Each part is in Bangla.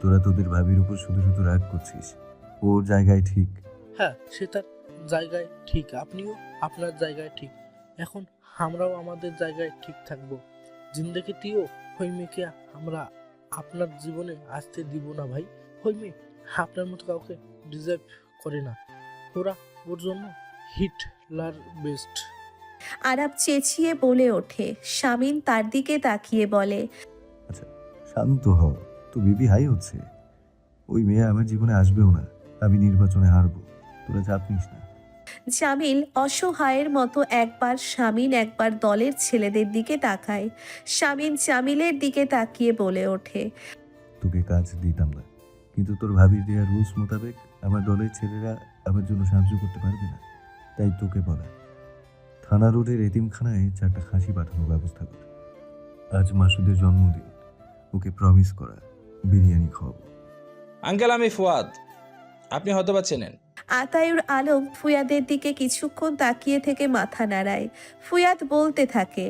তোরা তোদের ভাবির উপর শুধু শুধু রাগ করছিস। ওর জায়গায় ঠিক। হ্যাঁ, সে তার জায়গায় ঠিক, আপনিও আপনার জায়গায় ঠিক। এখন আমরাও আমাদের জায়গায় ঠিক থাকবো। জিন্দেগিতেও ওই মেয়েকে আমরা আপনার জীবনে আসতে দিব না ভাই। ওই মেয়ে আপনার মতো কাউকে ডিজার্ভ করে না। ওর জন্য হিটলার বেস্ট। আরাব চেঁচিয়ে বলে ওঠে। শামিন তার দিকে তাকিয়ে বলে, আচ্ছা শান্ত হও, তো বিবি হাই হচ্ছে। ওই মেয়ে আমার জীবনে আসবেও না। আমি নির্বাচনে হারবো, তোরা চাপ নিস না। জামিল অসহায়ের মতো একবার শামিন একবার দলের ছেলেদের দিকে তাকায়। শামিন জামিলের দিকে তাকিয়ে বলে ওঠে, তোকে কাজ দিতাম না, কিন্তু তোর ভাবির দেওয়া রুলস মোতাবেক আমার দলের ছেলেরা আমার জন্য সাহায্য করতে পারবে না। তাই তোকে বলা, থানা রোডের এতিমখানায় 4টা খাসি পাঠানোর ব্যবস্থা কর। আজ মাসুদের জন্মদিন, ওকে প্রমিস করা বিরিয়ানি খাওয়াবো। আঙ্কেল, আমি ফুয়াদ, আপনি হয়তো বা চেনেন। আতায়ুর আলম ফুয়াদের দিকে কিছুক্ষণ তাকিয়ে থেকে মাথা নাড়ায়। ফুয়াদ বলতে থাকে,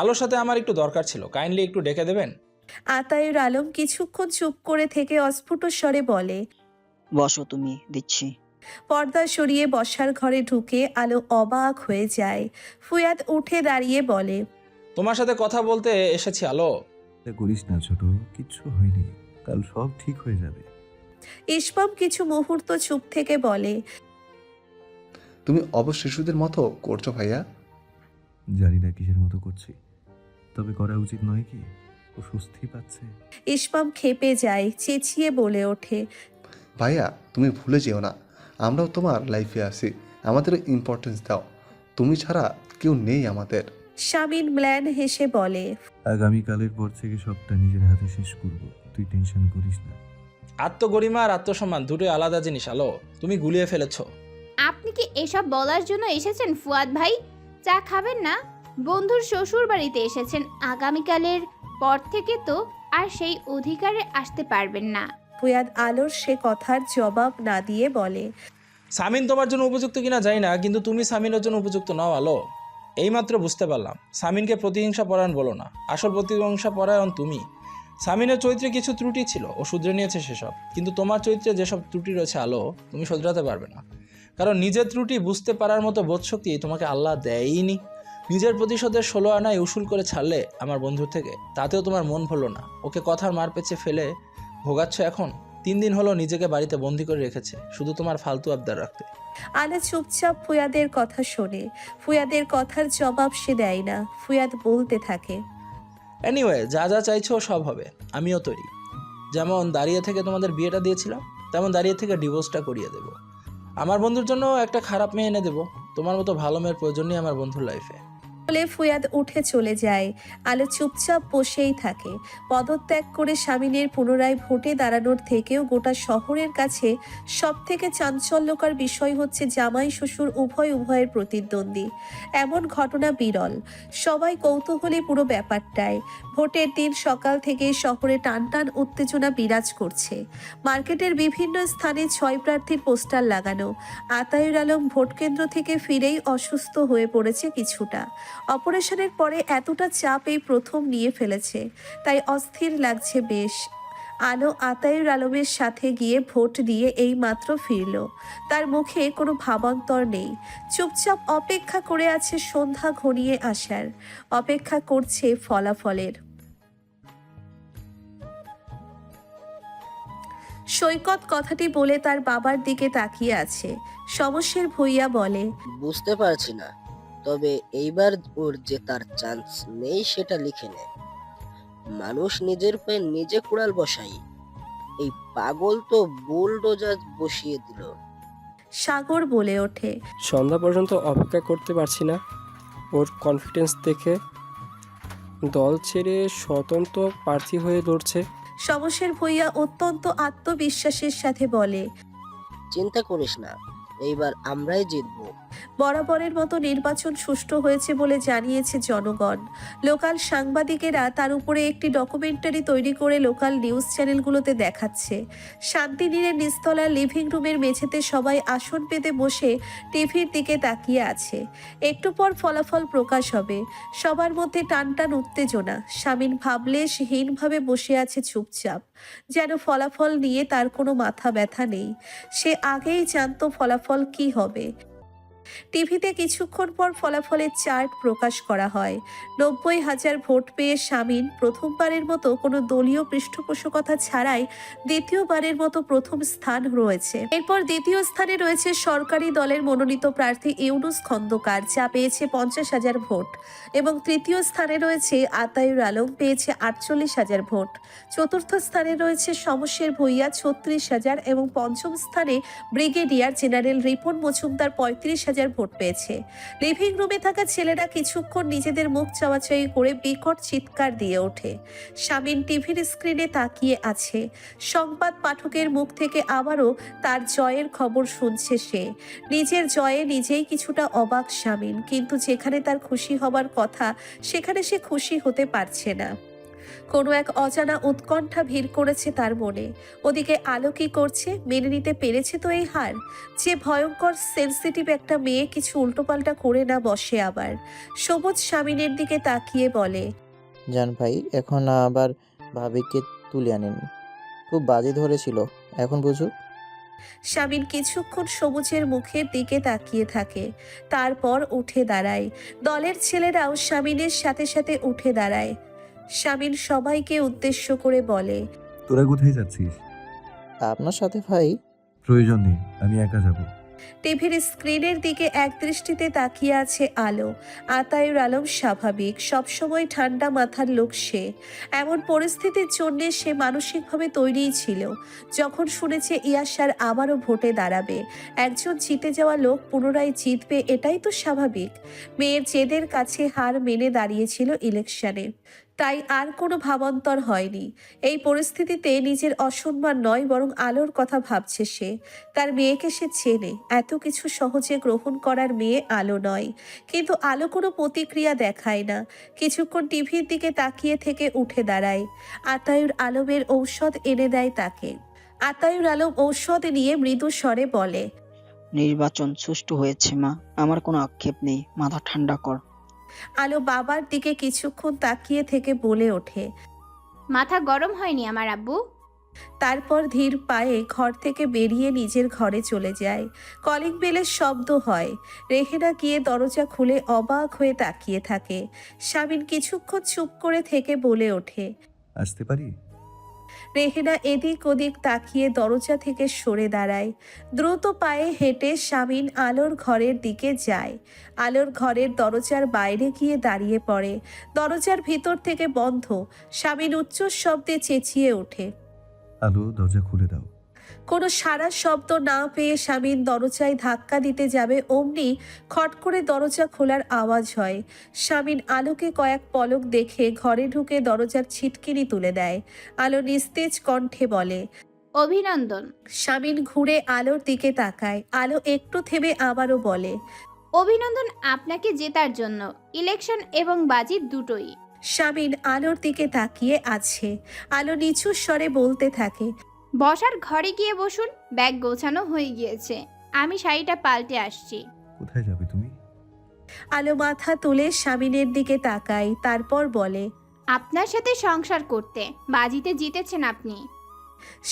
আলোর সাথে আমার একটু দরকার ছিল, কাইন্ডলি একটু ডেকে দেবেন? আতায়ুর আলম কিছুক্ষণ চুপ করে থেকে অস্ফুট স্বরে বলে, বসো, তুমি দিচ্ছি। পর্দা সরিয়ে বসার ঘরে ঢুকে আলো অবাক হয়ে যায়। ফুয়াদ উঠে দাঁড়িয়ে বলে, তোমার সাথে কথা বলতে এসেছি আলো। এটা করিস না ছোট, কিচ্ছু হয়নি, কাল সব ঠিক হয়ে যাবে। ইসমাম কিছু মুহূর্ত চুপ থেকে বলে, তুমি অবশিশুদের মতো করছো ভাইয়া। জানি না কিসের মতো করছি, তবে করা উচিত নয় কি? ও স্বস্তি পাচ্ছে। ইসমাম ক্ষেপে যায়, চেঁচিয়ে বলে ওঠে, ভাইয়া তুমি ভুলে যেও না, আমরাও তোমার লাইফে আছি, আমাদেরও ইম্পর্টেন্স দাও। তুমি ছাড়া কেউ নেই আমাদের। শামিন ম্ল্যান হেসে বলে, আগামীকালের পর থেকে সবটা নিজের হাতে শেষ করব, তুই টেনশন করিস না। আত্মগরিমা আর আত্মসম্মান দুটোই আলাদা জিনিস আলো, তুমি গুলিয়ে ফেলেছ। আপনি কি এসব বলার জন্য এসেছেন ফুয়াদ ভাই? চা খাবেন না? বন্ধুর শ্বশুর বাড়িতে এসেছেন, আগামীকালের পর থেকে তো আর সেই অধিকারে আসতে পারবেন না। ফুয়াদ আলোর সে কথার জবাব না দিয়ে বলে, সামিন তোমার জন্য উপযুক্ত কিনা জানি না, কিন্তু তুমি সামিনের জন্য উপযুক্ত নাও আলো। এইমাত্র বুঝতে পারলাম। সামিনকে প্রতিহিংসা পরায়ণ বলো না, আসল প্রতিহিংসা পরায়ণ তুমি। সামিনের চরিত্রে কিছু ত্রুটি ছিল, ও শুধরে নিয়েছে সেসব, কিন্তু তোমার চরিত্রে যেসব ত্রুটি রয়েছে আলো, তুমি শুধরাতে পারবে না। কারণ নিজের ত্রুটি বুঝতে পারার মতো বোধশক্তি তোমাকে আল্লাহ দেয়ইনি। নিজের প্রতিশোধের 16 আনায় উসুল করে ছাড়লে আমার বন্ধুর থেকে, তাতেও তোমার মন ভরল না। ওকে কথার মার পেছে ফেলে ভোগাচ্ছ এখন। 3 দিন হলো নিজেকে বাড়িতে বন্দি করে রেখেছে, শুধু তোমার ফালতু আবদার রাখতে। আলো চুপচাপ ফুয়াদের কথা শোনে। ফুয়াদের কথার জবাব সে দেয় না। ফুয়াদ বলতে থাকে, এনিওয়ে, যা যা চাইছো সব হবে, আমিও তৈরি। যেমন দাঁড়িয়ে থেকে তোমাদের বিয়েটা দিয়েছিলাম, তেমন দাঁড়িয়ে থেকে ডিভোর্সটা করিয়ে দেবো। আমার বন্ধুর জন্য একটা খারাপ মেয়ে এনে দেবো। তোমার মতো ভালো মেয়ের প্রয়োজন নেই আমার বন্ধুর লাইফে। বলে ফুয়াদ উঠে চলে যায়। আলো চুপচাপ বসেই থাকে। পদত্যাগ করে স্বামীনের পুনরায় ভোটে দাঁড়ানোর থেকেও গোটা শহরের কাছে সব থেকে চাঞ্চল্যকর বিষয় হচ্ছে জামাই শ্বশুর উভয়ের প্রতিদ্বন্দ্বী। এমন ঘটনা বিরল। সবাই কৌতূহলী পুরো ব্যাপারটায়। ভোটের দিন সকাল থেকে শহরে টানটান উত্তেজনা বিরাজ করছে। মার্কেটের বিভিন্ন স্থানে 6 প্রার্থীর পোস্টার লাগানো। আতায়ুর আলম ভোটকেন্দ্র থেকে ফিরেই অসুস্থ হয়ে পড়েছে কিছুটা। অপারেশনের পরে এতটা চাপ এই প্রথম নিয়ে ফেলেছে, তাই অস্থির লাগছে বেশ। আলো আতায়ুর আলমের সাথে গিয়ে ভোট দিয়ে এই মাত্র ফিরল। তার মুখে কোনো ভাবান্তর নেই। চুপচাপ অপেক্ষা করে আছে সন্ধ্যা ঘনিয়ে আসার। অপেক্ষা করছে ফলাফলের। সৈকত কথাটি বলে তার বাবার দিকে তাকিয়ে আছে। সমস্যার ভূঁইয়া বলে, বুঝতে পারছি না, তবে এইবার ওর যে তার চান্স নেই সেটা লিখে নে। মানুষ নিজের পায়ে নিজে কুড়াল বসাই, এই পাগল তো বুলডোজার বসিয়ে দিল। সাগর বলে ওঠে, সন্ধ্যা পর্যন্ত অপেক্ষা করতে পারছি না। ওর কনফিডেন্স দেখে দল ছেড়ে স্বতন্ত্র প্রার্থী হয়ে লড়ছে। সমস্যার ভূঁইয়া অত্যন্ত আত্মবিশ্বাসের সাথে বলে, চিন্তা করিস না, এইবার আমরাই জিতবো। বরাবরের মতো নির্বাচন সুষ্ঠু হয়েছে বলে জানিয়েছে জনগণ। লোকাল সাংবাদিকেরা তার উপরে একটি ডকুমেন্টারি তৈরি করে লোকাল নিউজ চ্যানেলগুলোতে দেখাচ্ছে। শান্তিনীরের নিস্তলার লিভিং রুমের মেঝেতে সবাই আসন পেতে বসে টিভির দিকে তাকিয়ে আছে। একটু পর ফলাফল প্রকাশ হবে। সবার মধ্যে টানটান উত্তেজনা। শামিন ভাবলেশহীনভাবে বসে আছে চুপচাপ। যেন ফলাফল নিয়ে তার কোনো মাথা ব্যথা নেই। সে আগেই জানতো ফলাফল কি হবে। টিভিতে কিছুক্ষণ পর ফলাফলের চার্ট প্রকাশ করা হয়। 90,000 ভোট পেয়ে শামীম প্রথমবারের মতো কোনো দলীয় পৃষ্ঠপোষকতা ছাড়াই দ্বিতীয়বারের মতো প্রথম স্থান রয়েছে। এরপর দ্বিতীয় স্থানে রয়েছে সরকারি দলের মনোনীত প্রার্থী ইউনুস খন্দকার, যা পেয়েছে 50,000 ভোট, এবং তৃতীয় স্থানে রয়েছে আতাউর আলম, পেয়েছে 48,000 ভোট। চতুর্থ স্থানে রয়েছে শমশের ভূঁইয়া 36,000 এবং পঞ্চম স্থানে brigadier general Ripon Majumdar 35,000 vote পেয়েছে। লিভিং রুমে থাকা ছেলেরা কিছুক্ষণ নিজেদের মুখ চাওয়াচাই করে বিকট চিৎকার দিয়ে ওঠে। শামীম টিভির স্ক্রিনে তাকিয়ে আছে। সংবাদ পাঠকের মুখ থেকে আবারও তার জয়ের খবর শুনছে সে। নিজের জয়ে নিজেই কিছুটা অবাক শামীম, কিন্তু যেখানে তার খুশি হবার কথা সেখানে সে খুশি হতে পারছে না। কোনো এক অজানা উৎকণ্ঠা ভিড় করেছে তার মনে। ওদিকে আলো কি করছে? মেনে নিতে পেরেছে তো এই হার? যে ভয়ঙ্কর সেন্সিটিভ একটা মেয়ে কিছু উল্টোপাল্টা করে না বসে আবার। সবুজ শামিনের দিকে তাকিয়ে বলে, জান ভাই, এখন আবার ভাবিকে তুলে আনেন। খুব বাজি ধরেছিল, এখন বুঝুক। শামিন কিছুক্ষণ সবুজের মুখের দিকে তাকিয়ে থাকে, তারপর উঠে দাঁড়ায়। দলের ছেলেরাও শামিনের সাথে সাথে উঠে দাঁড়ায়। শামিন সবাইকে উদ্দেশ্য করে বলে, তোরা কোথায় যাচ্ছিস? আপনার সাথে ভাই। প্রয়োজন নেই, আমি একা যাব। টিভির স্ক্রিনের দিকে একদৃষ্টিতে তাকিয়ে আছে আলো। আতাউর আলম স্বাভাবিক, সবসময় ঠান্ডা মাথার লোক সে। এমন পরিস্থিতির জন্য সে মানসিকভাবে তৈরিই ছিল। যখন শুনেছে ইয়াসার আবারও ভোটে দাঁড়াবে, একজন জিতে যাওয়া লোক পুনরায় জিতবে, এটাই তো স্বাভাবিক। মেয়ের জেদের কাছে হার মেনে দাঁড়িয়েছিল ইলেকশনে, তাই আর কোনো ভাবান্তর হয়নি। এই পরিস্থিতিতে নিজের অসম্মান নয়, বরং আলোর কথা ভাবছে সে। তার মেয়েকে সে চেনে, এত কিছু সহজে গ্রহণ করার মেয়ে আলো নয়। কিন্তু আলো কোনো প্রতিক্রিয়া দেখায় না। কিছুক্ষণ টিভির দিকে তাকিয়ে থেকে উঠে দাঁড়ায়। আতাউর আলমের ঔষধ এনে দেয় তাকে। আতাউর আলম ঔষধ নিয়ে মৃদু স্বরে বলে, নির্বাচন সুষ্ঠু হয়েছে মা, আমার কোনো আক্ষেপ নেই, মাথা ঠান্ডা কর। আলো বাবার দিকে কিছুক্ষণ তাকিয়ে থেকে বলে ওঠে। মাথা গরম হয়নি আমার আব্বু। তারপর ধীর পায়ে ঘর থেকে বেরিয়ে নিজের ঘরে চলে যায়। কলিং বেলের শব্দ হয়। রেহেনা গিয়ে দরজা খুলে অবাক হয়ে তাকিয়ে থাকে। শামিন কিছুক্ষণ চুপ করে থেকে বলে ওঠে, আসতে পারি? রেহেনা এদিক ওদিক তাকিয়ে দরজা থেকে সরে দাঁড়ায়। দ্রুত পায়ে হেঁটে শামিন আলোর ঘরের দিকে যায়। আলোর ঘরের দরজার বাইরে গিয়ে দাঁড়িয়ে পড়ে। দরজার ভিতর থেকে বন্ধ। শামিন উচ্চ শব্দে চেঁচিয়ে ওঠে, আলো, দরজা খুলে দাও। কোনো সারা শব্দ না পেয়ে শামিন দরজায় ধাক্কা দিতে যাবে, অমনি খট করে দরজা খোলার আওয়াজ হয়। শামিন আলোকে কয়েক পলক দেখে ঘরে ঢুকে দরজার ছিটকিনি তুলে দেয়। আলো নিস্তেজ কণ্ঠে বলে, অভিনন্দন। শামিন ঘুরে আলোর দিকে তাকায়। আলো একটু থেমে আবারও বলে, অভিনন্দন আপনাকে জেতার জন্য, ইলেকশন এবং বাজি দুটোই। শামিন আলোর দিকে তাকিয়ে আছে। আলো নিচু স্বরে বলতে থাকে, বসার ঘরে গিয়ে বসুন, ব্যাগ গোছানো হয়ে গিয়েছে, আমি শাড়িটা পাল্টে আসছি। কোথায় যাবে তুমি? আলো মাথা তুলে শামিনের দিকে তাকায়, তারপর বলে, আপনার সাথে সংসার করতে। বাজিতে জিতেছেন আপনি।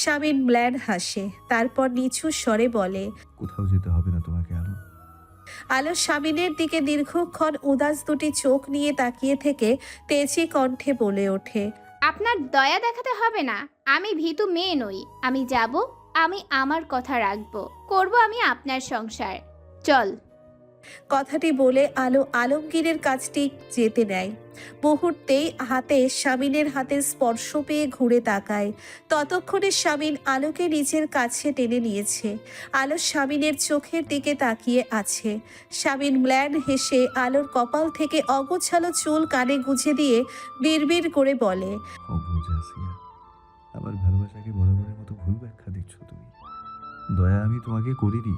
শামিন ম্ল্যান হাসে, তারপর নিচু স্বরে বলে, কোথাও যেতে হবে না তোমাকে আলো। আলো শামিনের দিকে দীর্ঘক্ষণ উদাস দুটি চোখ নিয়ে তাকিয়ে থেকে তেজি কণ্ঠে বলে ওঠে, আপনার দয়া দেখাতে হবে না, আমি ভীতু মেয়ে নই। আমি যাব, আমি আমার কথা রাখবো, করব আমি আপনার সংসার। চল। কথাটি বলে আলো আলমগীরের কাছটি যেতে নেয়। মুহূর্তেই হাতে শামিনের হাতের স্পর্শ পেয়ে ঘুরে তাকায়। ততক্ষণে শামিন আলোকে নিজের কাছে টেনে নিয়েছে। আলো শামিনের চোখের দিকে তাকিয়ে আছে। শামিন ম্ল্যান হেসে আলোর কপাল থেকে অগোছালো চুল কানে গুঁজে দিয়ে বিড়বিড় করে বলে, অবুঝ আসিয়া, আমার ভালোবাসাকে বরাবরের মতো ভুল ব্যাখ্যা দিচ্ছ তুমি। দয়া আমি তোমাকে করিনি,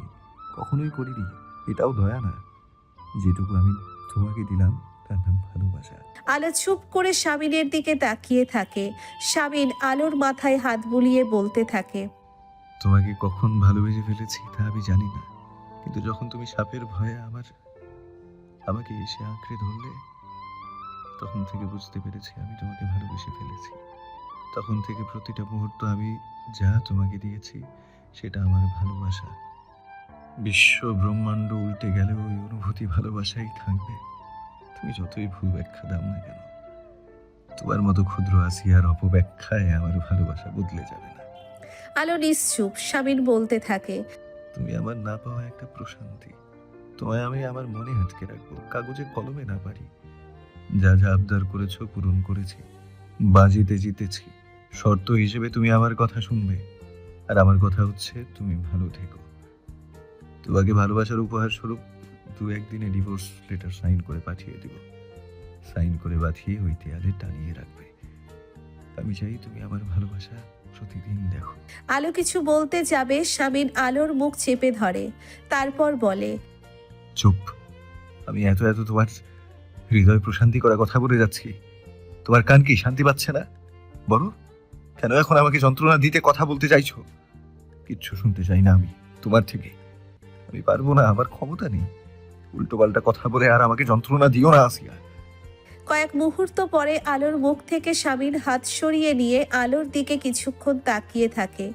কখনোই করিনি। এটাও দয়া না। যেটুকু আমি তোমাকে দিলাম তার নাম ভালোবাসা। আলো চুপ করে শামিনের দিকে তাকিয়ে থাকে। শামিন আলোর মাথায় হাত বুলিয়ে বলতে থাকে, তোমাকে কখন ভালোবেসে ফেলেছি তা আমি জানি না, কিন্তু যখন তুমি সাপের ভয়ে আমাকে এসে আঁকড়ে ধরলে, তখন থেকে বুঝতে পেরেছি আমি তোমাকে ভালোবেসে ফেলেছি। তখন থেকে প্রতিটা মুহূর্ত আমি যা তোমাকে দিয়েছি সেটা আমার ভালোবাসা। বিশ্ব ব্রহ্মাণ্ড উল্টে গেলেও ওই অনুভূতি ভালোবাসাই থাকবে। তুমি যতই ভুল ব্যাখ্যা দাও না কেন, তোমার মতো ক্ষুদ্র আসিয়ার অপব্যাখ্যায় আমার ভালোবাসা বদলে যাবে না। আলো নিশ্চুপ। শামিন বলতে থাকে, তুমি আমার না পাওয়া একটা প্রশান্তি। তোমায় আমি আমার মনে আটকে রাখবো, কাগজে কলমে না পারি। যা যা আবদার করেছো পূরণ করেছি, বাজিতে জিতেছি। শর্ত হিসেবে তুমি আমার কথা শুনবে, আর আমার কথা হচ্ছে তুমি ভালো থেকো। তোমাকে ভালোবাসার উপহার স্বরূপ 2-1 দিনে ডিভোর্স লেটার সাইন করে পাঠিয়ে দিব। সাইন করে বাঁধিয়ে ওই দেয়ালে টানিয়ে রাখবে। আমি চাই তুমি আমার ভালোবাসা প্রতিদিন দেখো। আলো কিছু বলতে যাবে, শামিন আলোর মুখ চেপে ধরে, তারপর বলে, চুপ। আমি এত এত তোমার হৃদয় প্রশান্তি করা কথা বলে যাচ্ছি, তোমার কান কি শান্তি পাচ্ছে না? বলো, কেন এখন আমাকে যন্ত্রণা দিতে কথা বলতে চাইছো? কিচ্ছু শুনতে চাই না আমি তোমার থেকে। আমি পারবো না, আমার ক্ষমতা নেই। উল্টো পাল্টা কথা বলে আর আমাকে যন্ত্রণা দিও না আসিয়া। কয়েক মুহূর্ত পরে আলোর মুখ থেকে শামিন হাত সরিয়ে নিয়ে আলোর দিকে কিছুক্ষণ তাকিয়ে থাকে।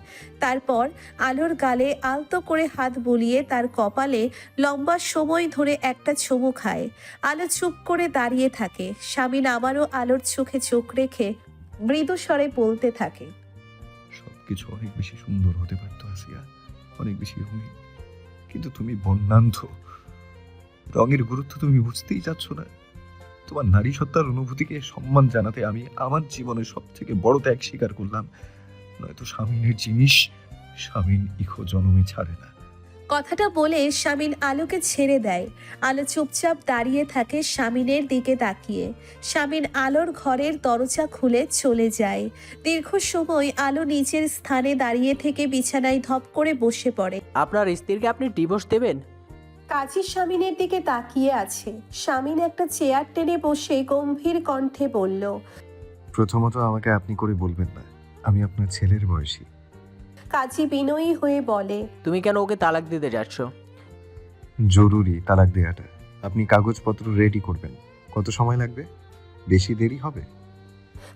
তারপর আলোর গালে আলতো করে হাত বুলিয়ে তার কপালে লম্বা সময় ধরে একটা চুমু খায়। আলো চুপ করে দাঁড়িয়ে থাকে। শামিন আবারও আলোর চোখে চোখ রেখে মৃদু স্বরে বলতে থাকে, সবকিছু অনেক বেশি সুন্দর হতে পারতো আসিয়া, অনেক বেশি রঙিন। কিন্তু তুমি বর্ণান্ধ। রঙের গুরুত্ব তুমি বুঝতেই চাচ্ছ না। তোমার নারী সত্তার অনুভূতিকে সম্মান জানাতে আমি আমার জীবনের সব থেকে বড় ত্যাগ স্বীকার করলাম। নয়তো স্বামীনের জিনিস স্বামীন ইখো জনমে ছাড়ে না। কথাটা বলে শামিন আলোকে ছেড়ে দেয়। আলো চুপচাপ দাঁড়িয়ে থাকে শামিনের দিকে তাকিয়ে। শামিন আলোর ঘরের দরজা খুলে চলে যায়। দীর্ঘ সময় আলো নিচের স্থানে দাঁড়িয়ে থেকে বিছানায় ধপ করে বসে পড়ে। আপনার স্ত্রীকে আপনি ডিভোর্স দেবেন? কাজী শামিনের দিকে তাকিয়ে আছে। শামিন একটা চেয়ার টেনে বসে গম্ভীর কণ্ঠে বলল, প্রথমত আমাকে আপনি করে বলবেন না, আমি আপনার ছেলের বয়সী। কাজী বিনয়ী হয়ে বলে, তুমি কেন ওকে তালাক দিতে যাচ্ছ? জরুরি তালাক দেয়াটা। আপনি কাগজপত্র রেডি করবেন। কত সময় লাগবে? বেশি দেরি হবে?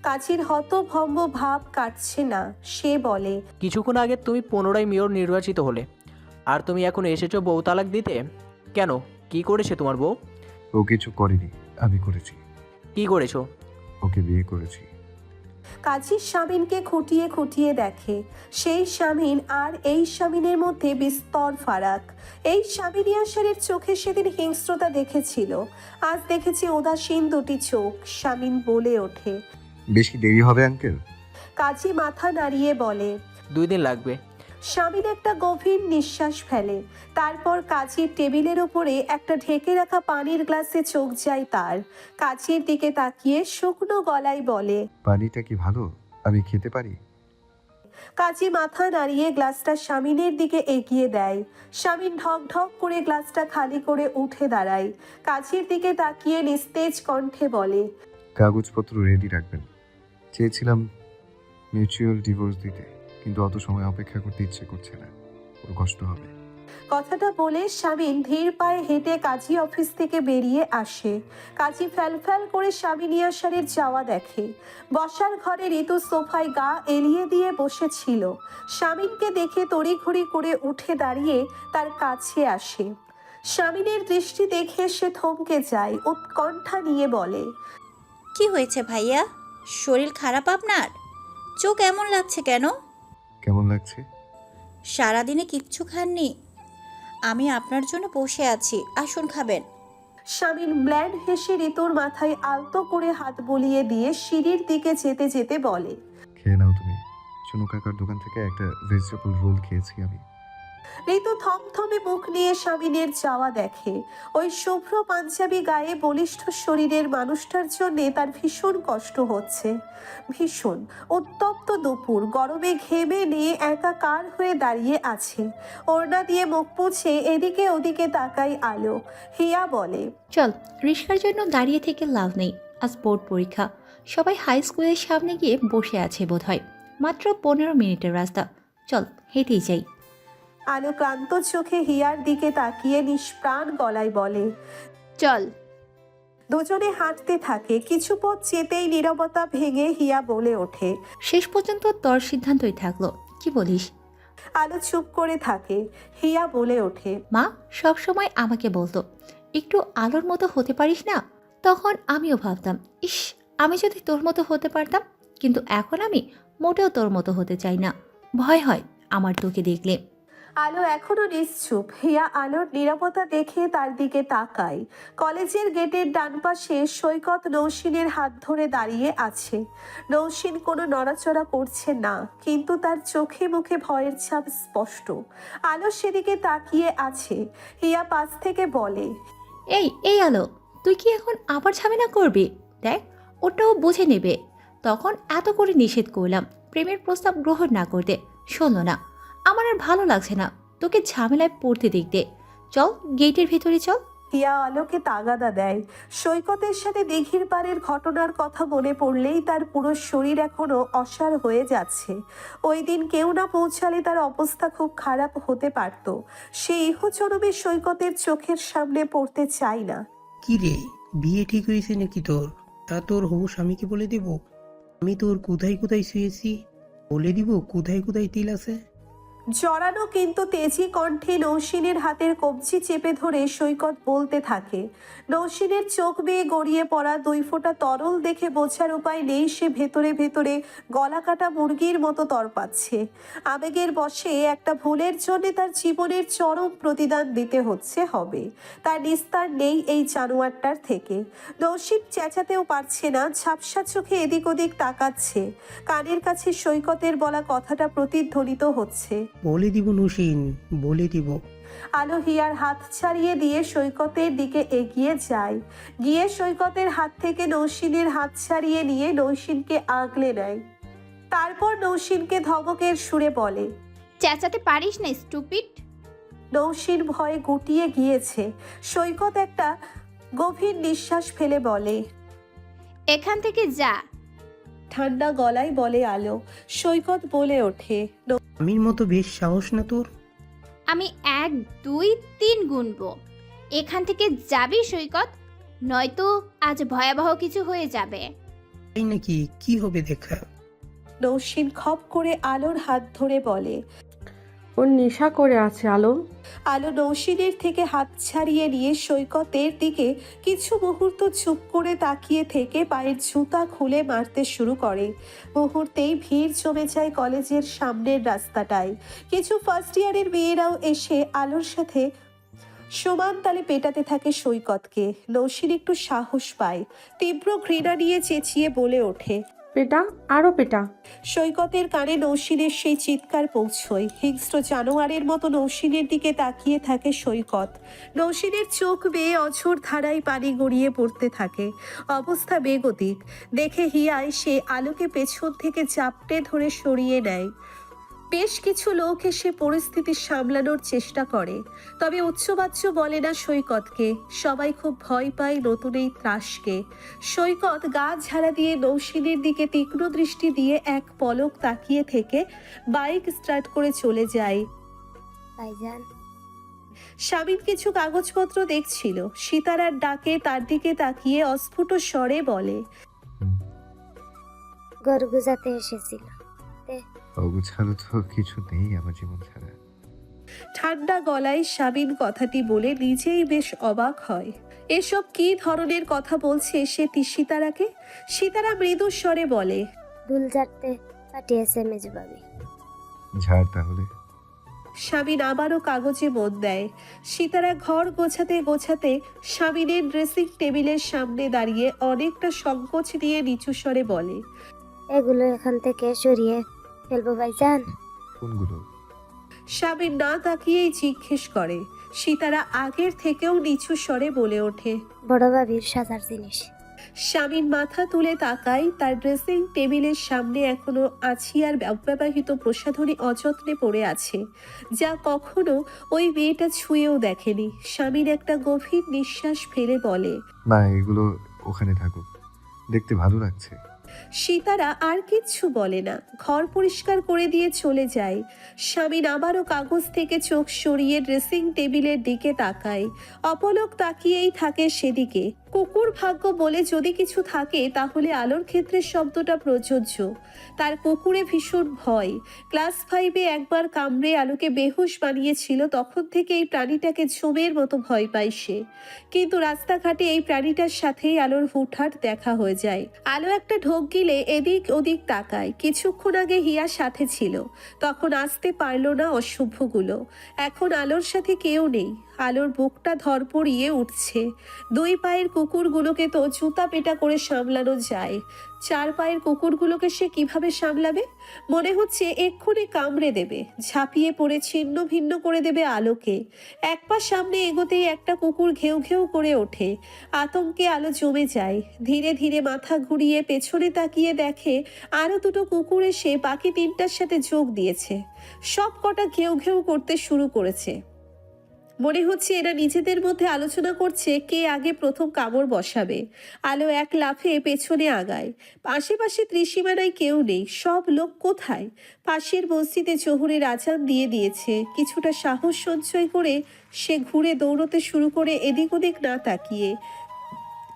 কাজীর হতভম্ব ভাব কাটছে না। সে বলে, কিছুক্ষণ আগে তুমি পুনরায় মেয়র নির্বাচিত হলে, আর তুমি এখন এসেছো বউ তালাক দিতে? কেন, কি করেছে তোমার বউ? ও কিছু করেনি, আমি করেছি। কি করেছো? ওকে বিয়ে করেছি। কাজী শামিনকে খুঁটিয়ে খুঁটিয়ে দেখে। সেই শামিন আর এই শামিনের মধ্যে বিস্তর ফারাক। এই শামিনী আশারের চোখে সেদিন হিংস্রতা দেখেছিল, আজ দেখেছে উদাসীন দুটি চোখ। শামিন বলে ওঠে, বেশি দেরি হবে আঙ্কেল? কাজী মাথা নাড়িয়ে বলে, 2 দিন লাগবে। শামিন একটা গভীর নিঃশ্বাস ফেলে। তারপর কাজীর টেবিলের ওপরে একটা ঢেকে রাখা পানির গ্লাসে চোখ যায় তার। কাজীর দিকে তাকিয়ে শুকনো গলায় বলে, পানিটা কি ভালো? আমি খেতে পারি? কাজী মাথা নাড়িয়ে গ্লাসটা শামিনের দিকে এগিয়ে দেয়। শামিন ঢক ঢক করে গ্লাসটা খালি করে উঠে দাঁড়ায়। কাজীর দিকে তাকিয়ে নিস্তেজ কণ্ঠে বলে, কাগজপত্র রেডি রাখবেন। চেয়েছিলাম মিউচুয়াল ডিভোর্স দিতে, কিন্তু অত সময় অপেক্ষা করতে ইচ্ছে করছে না, ওর কষ্ট হবে। কথাটা বলে শামিন ধীর পায়ে হেঁটে কাজী অফিস থেকে বেরিয়ে আসে। কাজী ফ্যালফ্যাল করে শামিনী আশারের যাওয়া দেখে। বসার ঘরে ঋতু সোফায় গা এলিয়ে দিয়ে বসেছিল। শামিনকে দেখে তড়িঘড়ি করে উঠে দাঁড়িয়ে তার কাছে আসে। শামিনের দৃষ্টি দেখে সে থমকে যায়, উৎকণ্ঠা নিয়ে বলে, কি হয়েছে ভাইয়া? শরীর খারাপ আপনার? চোখ এমন লাগছে কেন? কেমন লাগছে? সারাদিনে কিচ্ছু খাননি? আমি আপনার জন্য বসে আছি, আসুন খাবেন। শামিন ব্ল্যান্ড হেসে ঋতুর মাথায় আলতো করে হাত বুলিয়ে দিয়ে সিঁড়ির দিকে যেতে যেতে বলে, খেয়ে নাও তুমি। চুনু কাকার দোকান থেকে একটা ভেজিটেবল রোল খেয়েছি আমি। ঋতু থমথমে মুখ নিয়ে শামিনের যাওয়া দেখে। ওই শুভ্র পাঞ্জাবি গায়ে বলিষ্ঠ শরীরের মানুষটার জন্য তার ভীষণ কষ্ট হচ্ছে। ভীষণ উত্তপ্ত দুপুর, গরমে ঘেমে নিয়ে একাকার হয়ে দাঁড়িয়ে আছে। ওড়না দিয়ে মুখ মুছে এদিকে ওদিকে তাকাই আলো। হিয়া বলে, চল, রিস্কার জন্য দাঁড়িয়ে থেকে লাভ নেই, আজ বোর্ড পরীক্ষা। সবাই হাই স্কুলের সামনে গিয়ে বসে আছে বোধহয়। মাত্র 15 মিনিটের রাস্তা, চল হেঁটেই যাই। আলো ক্লান্ত চোখে হিয়ার দিকে তাকিয়ে নিষ্প্রাণ গলায় বলে, চল। দুজনে হাঁটতে থাকে, কিছু পথ যেতেই নীরবতা ভেঙে হিয়া বলে ওঠে। শেষ পর্যন্ত তোর সিদ্ধান্তই থাকলো, কি বলিস? আলো চুপ করে থাকে। হিয়া বলে ওঠে, মা সবসময় আমাকে বলতো একটু আলোর মতো হতে পারিস না। তখন আমিও ভাবতাম, ইস আমি যদি তোর মতো হতে পারতাম, কিন্তু এখন আমি মোটেও তোর মতো হতে চাই না। ভয় হয় আমার তোকে দেখলে। আলো এখনো নিশ্চুপ। হিয়া আলোর নীরবতা দেখে তার দিকে তাকায়। কলেজের গেটের ডান পাশে সৈকত নৌসিনের হাত ধরে দাঁড়িয়ে আছে। নৌসিন কোনো নড়াচড়া করছে না, কিন্তু তার চোখে মুখে ভয়ের ছাপ স্পষ্ট। আলো সেদিকে তাকিয়ে আছে। হিয়া পাশ থেকে বলে, এই আলো, তুই কি এখন আবার ঝামেলা করবি? দেখ ওটাও বুঝে নেবে। তখন এত করে নিষেধ করলাম প্রেমের প্রস্তাব গ্রহণ না করতে, শোনো না। আমার আর ভালো লাগছে না তোকে ঝামেলায় পড়তে দেখতে। চল গেটের ভেতরে চল। হিয়া আলোকে তাগাদা দেয়। সৈকতের সাথে দিঘির পাড়ের ঘটনার কথা মনে পড়লেই তার পুরো শরীর এখনো অসাড় হয়ে যাচ্ছে। ওই দিন কেউ না পৌঁছালে তার অবস্থা খুব খারাপ হতে পারত। সে ইহজনমে সৈকতের চোখের সামনে পড়তে চায় না। কি রে, বিয়ে ঠিক হয়েছে নাকি তোর? তা তোর হবু স্বামীকে বলে দিব আমি তোর কোথায় কোথায় শুয়েছি? বলে দিব কোথায় কোথায় তিল আছে? জড়ানো কিন্তু তেজি কণ্ঠে নৌসিনের হাতের কবজি চেপে ধরে সৈকত বলতে থাকে। নৌসিনের চোখ বেয়ে গড়িয়ে পড়া 2 ফোঁটা তরল দেখে বোঝার উপায় নেই সে ভেতরে ভেতরে গলা কাটা মুরগির মতো তরপাচ্ছে। আবেগের বশে একটা ভুলের জন্য তার জীবনের চরম প্রতিদান দিতে হবে। তার নিস্তার নেই এই জানোয়ারটার থেকে। নৌসিন চেঁচাতেও পারছে না, ঝাপসা চোখে এদিক ওদিক তাকাচ্ছে। কানের কাছে সৈকতের বলা কথাটা প্রতিধ্বনিত হচ্ছে। বলে দিব নসীন, বলে দিব। আলো হিয়ার হাত ছাড়িয়ে দিয়ে সৈকতের দিকে এগিয়ে যায়। গিয়ে সৈকতের হাত থেকে নৌসিনের হাত ছাড়িয়ে নিয়ে নৌসিনকে আগলে নেয়। তারপর নৌসিনকে ধমকের সুরে বলে, চেঁচাতে পারিস না স্টুপিড। নৌসিন ভয়ে গুটিয়ে গিয়েছে। সৈকত একটা গভীর নিঃশ্বাস ফেলে বলে, এখান থেকে যা। ঠান্ডা গলায় বলে আলো। সৈকত বলে ওঠে, আমির মতো বেশ সাহস না তোর? আমি 1 2 3 গুনবো। এখান থেকে যাবি সৈকত, নয়তো আজ ভয়াবহ কিছু হয়ে যাবে। তাই নাকি? কি হবে দেখা। নৌসিন খপ করে আলোর হাত ধরে বলে, ওর নেশা করে আছে আলো। আলো নৌসিনের থেকে হাত ছাড়িয়ে নিয়ে সৈকতের দিকে কিছু মুহূর্ত চুপ করে তাকিয়ে থেকে পায়ের জুতা খুলে মারতে শুরু করে। মুহূর্তেই ভিড় জমে যায় কলেজের সামনের রাস্তাটায়। কিছু ফার্স্ট ইয়ারের মেয়েরাও এসে আলোর সাথে সমান তালে পেটাতে থাকে সৈকতকে। নৌসিন একটু সাহস পায়, তীব্র ঘৃণা নিয়ে চেঁচিয়ে বলে ওঠে, পেটা, আরো পেটা। সৈকতের কানে নৌসিনের সেই চিৎকার পৌঁছয়। হিংস্র জানোয়ারের মতো নৌসিনের দিকে তাকিয়ে থাকে সৈকত। নৌসিনের চোখ বেয়ে অঝোর ধারায় পানি গড়িয়ে পড়তে থাকে। অবস্থা বেগতিক দেখে হিয়ায় সে আলোকে পেছন থেকে চাপটে ধরে সরিয়ে নেয়। বেশ কিছু লোক এসে পরিস্থিতি সামলানোর চেষ্টা করে, তবে উচ্চবাচ্য বলে না সৈকতকে। সবাই খুব ভয় পায় নতুন এই ত্রাসকে। সৈকত গা ঝাড়া দিয়ে নৌসিনের দিকে তীক্ষ্ণ দৃষ্টি দিয়ে এক পলক তাকিয়ে থেকে বাইক স্টার্ট করে চলে যায়। স্বামীর কিছু কাগজপত্র দেখছিল। সীতারার ডাকে তার দিকে তাকিয়ে অস্ফুট স্বরে বলে, গরু গুজাতে এসেছিল। অগোছালো তো কিছু নেই আমার জীবন ছাড়া। ঠান্ডা গলায় স্বামীন কথাটি বলে নিজেই বেশ অবাক হয়। এসব কি ধরনের কথা বলছে সে সীতারাকে? সীতারা মৃদু স্বরে বলে, দুল ঝাড়তে পাঠিয়েছে মেজবাবি। ঝাড় তাহলে। স্বামীন আবারও কাগজে মন দেয়। সীতারা ঘর গোছাতে গোছাতে স্বামীনের ড্রেসিং টেবিলের সামনে দাঁড়িয়ে অনেকটা সংকোচ নিয়ে নিচু স্বরে বলে, এগুলো এখান থেকে সরিয়ে ফেলবো ভাইজান। কোনগুলো? স্বামীন না তাকিয়েই জিজ্ঞেস করে। সীতারা আগের থেকেও নিচু স্বরে বলে ওঠে, বড় ভাবির সাজার জিনিস। স্বামীন মাথা তুলে তাকায়। তার ড্রেসিং টেবিলের সামনে এখনো আছিয়ার অব্যবহৃত প্রসাধনী অযত্নে পড়ে আছে, যা কখনো ওই মেয়েটা ছুঁয়েও দেখেনি। স্বামীর একটা গভীর নিঃশ্বাস ফেলে বলে, না, এগুলো ওখানে থাকুক, দেখতে ভালো লাগছে। সীতারা আর কিচ্ছু বলে না, ঘর পরিষ্কার করে দিয়ে চলে যায়। স্বামীন আবারও কাগজ থেকে চোখ সরিয়ে ড্রেসিং টেবিলের দিকে তাকায়, অপলক তাকিয়েই থাকে সেদিকে। কুকুর ভাগ্য বলে যদি কিছু থাকে তাহলে আলোর ক্ষেত্রে শব্দটা প্রযোজ্য। তার কুকুরে ভীষণ ভয়। ক্লাস 5-এ একবার কামড়ে আলোকে বেহুশ বানিয়েছিল, তখন থেকে এই প্রাণীটাকে ঝুমের মতো ভয় পায় সে। কিন্তু রাস্তাঘাটে এই প্রাণীটার সাথেই আলোর হুটহাট দেখা হয়ে যায়। আলো একটা ঢোক গিলে এদিক ওদিক তাকায়। কিছুক্ষণ আগে হিয়া সাথে ছিল, তখন আসতে পারল না অসভ্যগুলো। এখন আলোর সাথে কেউ নেই। আলোর বুকটা ধরপড়িয়ে উঠছে। 2 পায়ের কুকুরগুলোকে তো জুতা পেটা করে সামলানো যায়, 4 পায়ের কুকুরগুলোকে সে কিভাবে সামলাবে? মনে হচ্ছে এক্ষুনি কামড়ে দেবে, ঝাঁপিয়ে পড়ে ছিন্ন ভিন্ন করে দেবে আলোকে। এক পা সামনে এগোতেই একটা কুকুর ঘেউ ঘেউ করে ওঠে। আতঙ্কে আলো জমে যায়। ধীরে ধীরে মাথা ঘুরিয়ে পেছনে তাকিয়ে দেখে আরও 2টো কুকুর এসে বাকি 3টার সাথে যোগ দিয়েছে। সব কটা ঘেউ ঘেউ করতে শুরু করেছে। মনে হচ্ছে এরা নিজেদের মধ্যে আলোচনা করছে কে আগে প্রথম কামড় বসাবে। আলো এক লাফে পেছনে আগায়। আশেপাশে ত্রিসীমানায় কেউ নেই। সব লোক কোথায়? পাশের মসজিদে জোহরের আজান দিয়ে দিয়েছে। কিছুটা সাহস সঞ্চয় করে সে ঘুরে দৌড়তে শুরু করে, এদিক ওদিক না তাকিয়ে।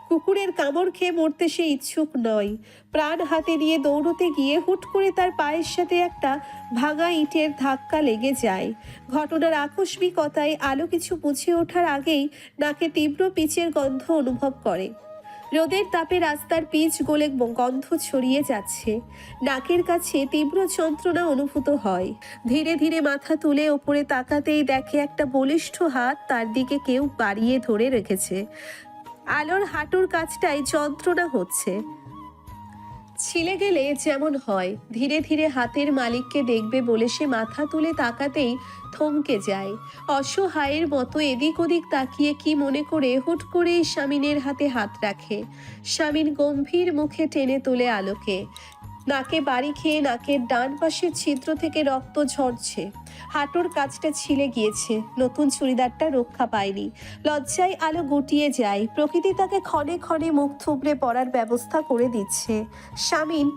কুকুরের কামড় খেয়ে মরতে সে ইচ্ছুক নয়। প্রাণ হাতে নিয়ে দৌড়তে গিয়ে হুট করে তার পায়ের সাথে একটা ভাঙা ইটের ধাক্কা লেগে যায়। ঘটনার আকস্মিকতায় আলো কিছু বুঝে ওঠার আগেই নাকে তীব্র পিচের গন্ধ অনুভব করে। রোদের তাপে রাস্তার পিচ গলে গন্ধ ছড়িয়ে যাচ্ছে। নাকের কাছে তীব্র যন্ত্রণা অনুভূত হয়। ধীরে ধীরে মাথা তুলে ওপরে তাকাতেই দেখে একটা বলিষ্ঠ হাত তার দিকে কেউ বাড়িয়ে ধরে রেখেছে। আলোর হাঁটুর কাছটায় যন্ত্রণা হচ্ছে। ছিলে গেলে যেমন হয়। ধীরে ধীরে হাতের মালিককে দেখবে বলে সে মাথা তুলে তাকাতেই থমকে যায়। অসহায়ের মতো এদিক ওদিক তাকিয়ে কি মনে করে হুট করে স্বামীনের হাতে হাত রাখে। স্বামীন গম্ভীর মুখে টেনে তোলে আলোকে। নাকে বাড়ি খেয়ে নাকের ডান পাশের ছিদ্র থেকে রক্ত ঝরছে। হাঁটুর কাছটা ছিলে গিয়েছে। নতুন চুড়িদারটা রক্ষা পায়নি। লজ্জায় আলো গুটিয়ে যায়। প্রকৃতি তাকে ক্ষণে ক্ষণে মুখ থুবড়ে পড়ার ব্যবস্থা করে দিচ্ছে। স্বামীন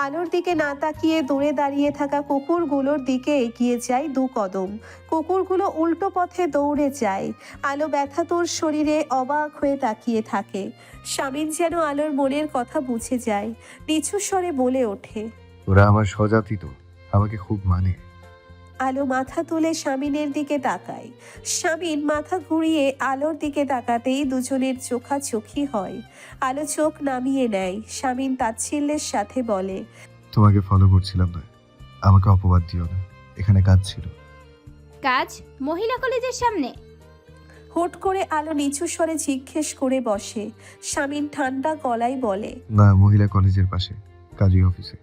আলোর দিকে না তাকিয়ে দূরে দাঁড়িয়ে থাকা কুকুরগুলোর দিকে এগিয়ে যায় 2 কদম। কুকুরগুলো উল্টো পথে দৌড়ে যায়। আলো ব্যথাতুর শরীরে অবাক হয়ে তাকিয়ে থাকে। স্বামীন যেন আলোর মনের কথা বুঝে যায়। নিচু স্বরে বলে ওঠে, ওরা আমার স্বজাতি, তো আমাকে খুব মানে। আলো মাথা তুলে স্বামীনের দিকে তাকায়। স্বামীন মাথা ঘুরিয়ে আলোর দিকে তাকাতেই দুজনের চোখাচোখি হয়। আলো চোখ নামিয়ে নেয়। স্বামীন তাচ্ছিল্যের সাথে বলে, তোমাকে ফলো করছিলাম না, আমাকে অপবাদ দিও না, এখানে কাজ ছিল। কাজ মহিলা কলেজের সামনে? হুট করে আলো নিচু স্বরে জিজ্ঞেস করে বসে। স্বামীন ঠান্ডা গলায় বলে, না, মহিলা কলেজের পাশে, কাজী অফিসে।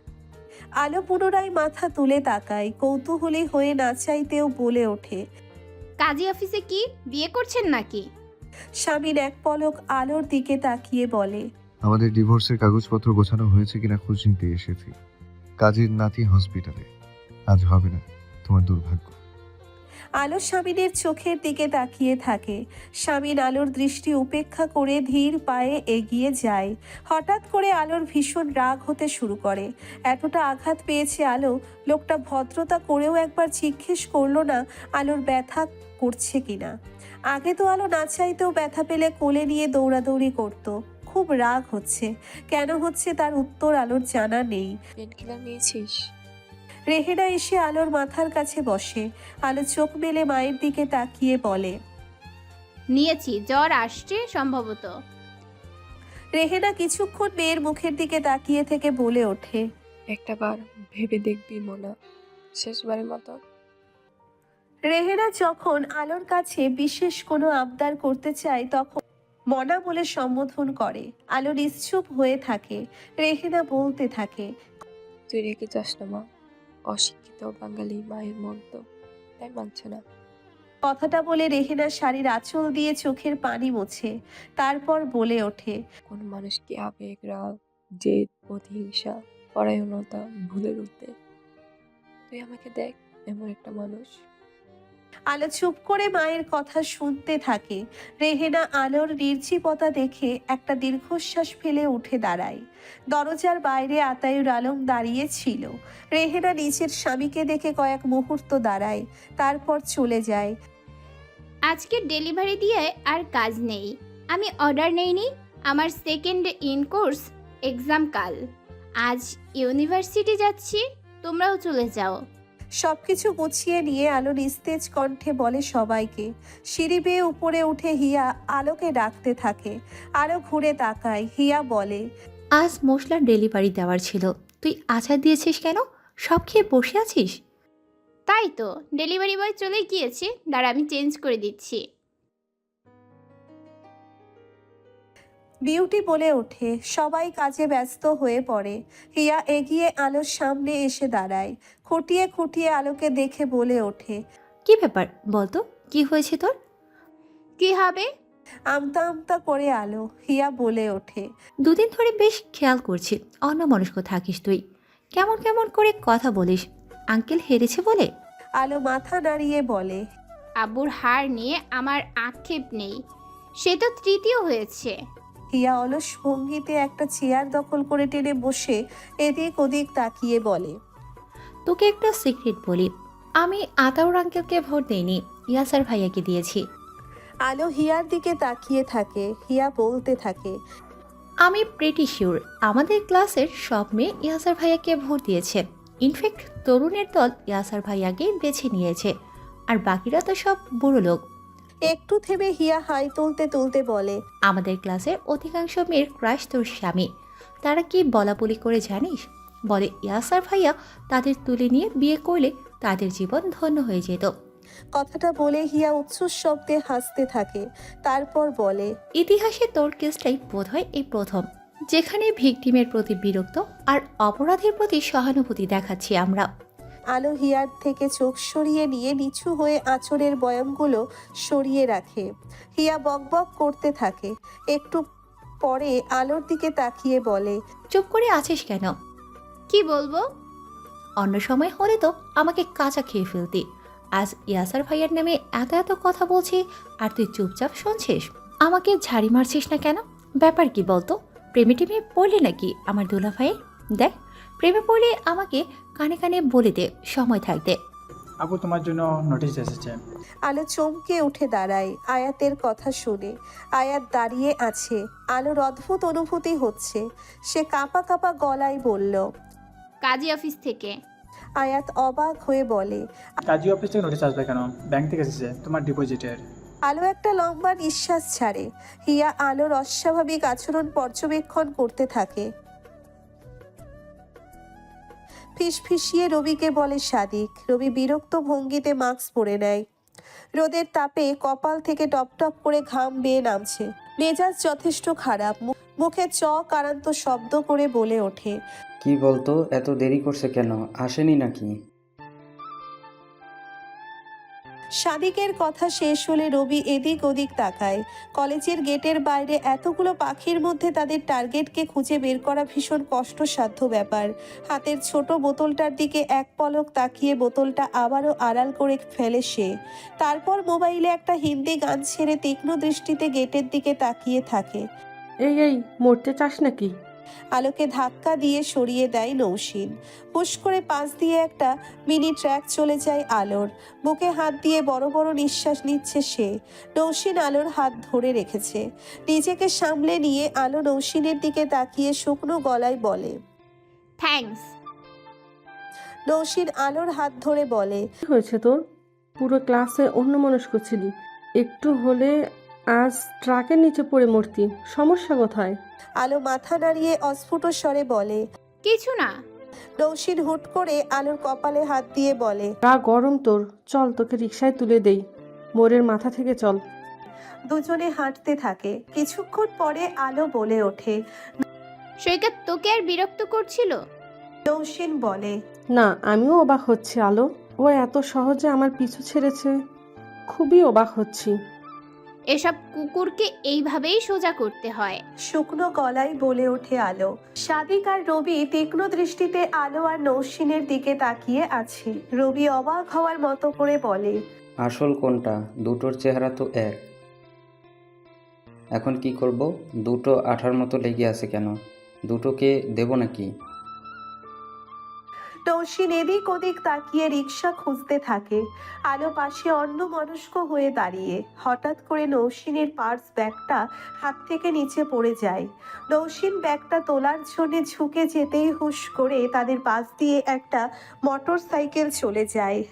আলো পুনরায় মাথা তুলে তাকায়। কৌতূহলী হয়ে না চাইতেও বলে ওঠে, কাজী অফিসে কি বিয়ে করছেন নাকি? স্বামীন এক পলক আলোর দিকে তাকিয়ে বলে, আমাদের ডিভোর্সের কাগজপত্র গোছানো হয়েছে কিনা খোঁজ নিতে এসেছি। কাজের নাতি হসপিটালে, আজ হবে না, তোমার দুর্ভাগ্য। আলো স্বামীনের চোখের দিকে তাকিয়ে থাকে। স্বামীন আলোর দৃষ্টি উপেক্ষা করে ধীর পায়ে এগিয়ে যায়। হঠাৎ করে আলোর ভীষণ রাগ হতে শুরু করে। এতটা আঘাত পেয়েছে আলো, লোকটা ভদ্রতা করেও একবার জিজ্ঞেস করলো না আলোর ব্যথা করছে কিনা। আগে তো আলো না চাইতেও ব্যথা পেলে কোলে নিয়ে দৌড়াদৌড়ি করতো। খুব রাগ হচ্ছে। কেন হচ্ছে তার উত্তর আলোর জানা নেই। পেনকিলার নিয়েছিস? রেহেনা এসে আলোর মাথার কাছে বসে। আলো চোখ মেলে মায়ের দিকে তাকিয়ে বলে, নিয়েছি, জ্বর আসছে সম্ভবত। রেহেনা কিছুক্ষণ মেয়ের মুখের দিকে তাকিয়ে থেকে বলে ওঠে, একটা বার ভেবে দেখবি মোনা, শেষবারের মতো। রেহেনা যখন আলোর কাছে বিশেষ কোনো আবদার করতে চায় তখন মনা বলে সম্বোধন করে। আলো নিশ্চুপ হয়ে থাকে। রেহেনা বলতে থাকে, তুই রেখে যাস না মা, অশিক্ষিত বাঙালি মায়ের মন তো তাই মানছে না। কথাটা বলে রেহেনা শাড়ির আঁচল দিয়ে চোখের পানি মোছে। তারপর বলে ওঠে, কোন মানুষ কি আবেগ, রাগ, জেদ, প্রতিহিংসা, পরায়ণতা ভুলে উঠতে? তুই আমাকে দেখ, এমন একটা মানুষ। আলো চুপ করে মায়ের কথা শুনতে থাকে। রেহেনা আলোর নির্জীবতা দেখে একটা দীর্ঘশ্বাস ফেলে উঠে দাঁড়ায়। দরজার বাইরে আতায়ুর আলম দাঁড়িয়ে ছিল। রেহেনা নিজের স্বামীকে দেখে কয়েক মুহূর্ত দাঁড়ায়, তারপর চলে যায়। আজকে ডেলিভারি দিয়ে আর কাজ নেই। আমি অর্ডার নেইনি। আমার সেকেন্ড ইন কোর্স এক্সাম কাল। আজ ইউনিভার্সিটি যাচ্ছি, তোমরাও চলে যাও। সবকিছু গুছিয়ে নিয়ে আলো নিস্তেজ কণ্ঠে বলে সবাইকে। সিঁড়ি বেয়ে উপরে উঠে হিয়া আলোকে ডাকতে থাকে। আলো ঘুরে তাকায়। হিয়া বলে, আজ মশলার ডেলিভারি দেওয়ার ছিল, তুই আচার দিয়েছিস কেন? সব খেয়ে বসে আছিস? তাই তো, ডেলিভারি বয় চলে গিয়েছে, দাঁড়া আমি চেঞ্জ করে দিচ্ছি। বিউটি বলে ওঠে। সবাই কাজে ব্যস্ত হয়ে পড়ে। হিয়া এগিয়ে আলোর সামনে এসে দাঁড়ায়। খুঁটিয়ে খুঁটিয়ে আলোকে দেখে বলে ওঠে, কি ব্যাপার বলতো, কি হয়েছে তোর? কি হবে? আমতা আমতা করে আলো। হিয়া বলে ওঠে, দুদিন ধরে বেশ খেয়াল করছি অন্যমনস্ক থাকিস তুই। কেমন কেমন করে কথা বলিস, আঙ্কেল হেরেছে বলে? আলো মাথা নাড়িয়ে বলে, আব্বুর হার নিয়ে আমার আক্ষেপ নেই, সে তো তৃতীয় হয়েছে। হিয়া অলস ভঙ্গিতে একটা চেয়ার দখল করে টেনে বসে এদিক ওদিক তাকিয়ে বলে, তোকে একটা সিক্রেট বলি, আমি আতাউর আঙ্কেলকে ভোট দেইনি, ইয়াসার ভাইয়াকে দিয়েছি। আলো হিয়ার দিকে তাকিয়ে থাকে। হিয়া বলতে থাকে, আমি প্রিটি শিওর আমাদের ক্লাসের সব মেয়ে ইয়াসার ভাইয়াকে ভোট দিয়েছে। ইনফ্যাক্ট তরুণের দল ইয়াসার ভাইয়াকেই বেছে নিয়েছে, আর বাকিরা তো সব বুড়ো লোক। একটু থেমে হিয়া হাই তুলতে তুলতে বলে, আমাদের ক্লাসের অধিকাংশ মেয়ের ক্রাশ তোর স্বামী। তারা কি বলাবলি করে জানিস? বলে ইয়াসার ভাইয়া তাদের তুলে নিয়ে বিয়ে করলে তাদের জীবন ধন্য হয়ে যেত। কথাটা বলে হিয়া উচ্ছ্বাস শব্দে হাসতে থাকে। তারপর বলে, ইতিহাসে তোর কেসটাই বোধহয় এই প্রথম, যেখানে ভিকটিমের প্রতি বিরক্ত আর অপরাধের প্রতি সহানুভূতি দেখাচ্ছি আমরা। আলো হিয়ার থেকে চোখ সরিয়ে নিয়ে নিচু হয়ে আঁচড়ের বয়ামগুলো সরিয়ে রাখে। হিয়া বকবক করতে থাকে। একটু পরে আলোর দিকে তাকিয়ে বলে, চুপ করে আছিস কেন? কি বলবো? অন্য সময় হলে তো আমাকে কাঁচা খেয়ে ফেলতি। আজ ইয়াসার ভাইয়ার নামে এত এত কথা বলছি আর তুই চুপচাপ শুনছিস। আমাকে ঝাড়ি মারছিস না কেন? ব্যাপার কি বলতো? প্রেমে টেমে পড়লি নাকি আমার দুলা ভাই? দেখ, প্রেমে পড়লে আমাকে কানে কানে বলে দে সময় থাকতে। আপু তোমার জন্য নোটিশ এসেছে। আলো চমকে উঠে দাঁড়ায় আয়াতের কথা শুনে। আয়াত দাঁড়িয়ে আছে। আলোর অদ্ভুত অনুভূতি হচ্ছে। সে কাঁপা কাঁপা গলায় বলল, কাজী অফিস থেকে। আয়াত অবাক হয়ে বলে, কাজী অফিস থেকে নোটিশ আসবে কেন? ব্যাংক থেকে এসেছে তোমার ডিপোজিটের। আলো একটা লম্বা নিঃশ্বাস ছাড়ে। হিয়া আলোর অস্বাভাবিক আচরণ পর্যবেক্ষণ করতে থাকে। ফিসফিসিয়ে রবিকে বলে সাদিক। রবি বিরক্ত ভঙ্গিতে মাস্ক পরে নেয়। রোদের তাপে কপাল থেকে টপ টপ করে ঘাম বেয়ে নামছে। মেজাজ যথেষ্ট খারাপ। মুখে কারান্ত শব্দ করে বলে ওঠে, কি বলতো, এত দেরি করছে কেন? আসেনি নাকি? সাদিকের কথা শেষ হলে রবি এদিক ওদিক তাকায়। কলেজের গেটের বাইরে এতগুলো পাখির মধ্যে তাদের টার্গেটকে খুঁজে বের করা ভীষণ কষ্টসাধ্য ব্যাপার। হাতের ছোট বোতলটার দিকে এক পলক তাকিয়ে বোতলটা আবারও আড়াল করে ফেলে সে। তারপর মোবাইলে একটা হিন্দি গান ছেড়ে তীক্ষ্ণ দৃষ্টিতে গেটের দিকে তাকিয়ে থাকে। এই মরতে চাস নাকি? আলোকে ধাক্কা দিয়ে সরিয়ে দেয় নৌশিন। হুশ করে পাশ দিয়ে একটা মিনি ট্র্যাক চলে যায় আলোর। বুকে হাত দিয়ে বড় বড় নিঃশ্বাস নিচ্ছে সে। নৌশিন আলোর হাত ধরে রেখেছে। নিজেকে সামলে নিয়ে আলো নৌশিনের দিকে তাকিয়ে শুকনো গলায় বলে, থ্যাঙ্কস। নৌশিন আলোর হাত ধরে বলে, কি হয়েছে তোর? পুরো ক্লাসে অন্যমনস্ক ছিলি, একটু হলে আজ ট্রাকের নিচে পড়ে মরতি। সমস্যা কোথায়? আলো মাথা নাড়িয়ে অস্ফুট স্বরে বলে, কিছু না। নৌশিন হুট করে আলোর কপালে হাত দিয়ে বলে, গা গরম তোর, চল তোকে রিকশায় তুলে দেই, মোড়ের মাথা থেকে চল। দুজনে হাঁটতে থাকে। কিছুক্ষণ পরে আলো বলে ওঠে, সৈকত তোকে আর বিরক্ত করছিল? নৌশিন বলে, না, আমিও অবাক হচ্ছি আলো, ও এত সহজে আমার পিছু ছেড়েছে। খুবই অবাক হচ্ছি। এসব কুকুরকে এইভাবেই সোজা করতে হয়। শুকনো গলায় বলে ওঠে আলো। সাদিক আর রবি তীক্ষ্ণ দৃষ্টিতে আলো আর নৌশিনের দিকে তাকিয়ে আছে। রবি অবাক হওয়ার মতো করে বলে, আসল কোনটা? দুটোর চেহারা তো এক। এখন কি করব? দুটো আঠার মতো লেগে আছে কেন? দুটোকে দেব নাকি? নৌশিন এদিক ওদিক তাকিয়ে রিক্সা খুঁজতে থাকে। আলো পাশে অন্যমনস্ক হয়ে দাঁড়িয়ে। হঠাৎ করে নৌশিনের পার্স ব্যাগটা হাত থেকে নিচে পড়ে যায়। নৌশিন ব্যাগটা তোলার জন্য ঝুঁকে যেতেই হুশ করে তাদের পাশ দিয়ে একটা মোটর সাইকেল চলে যায়।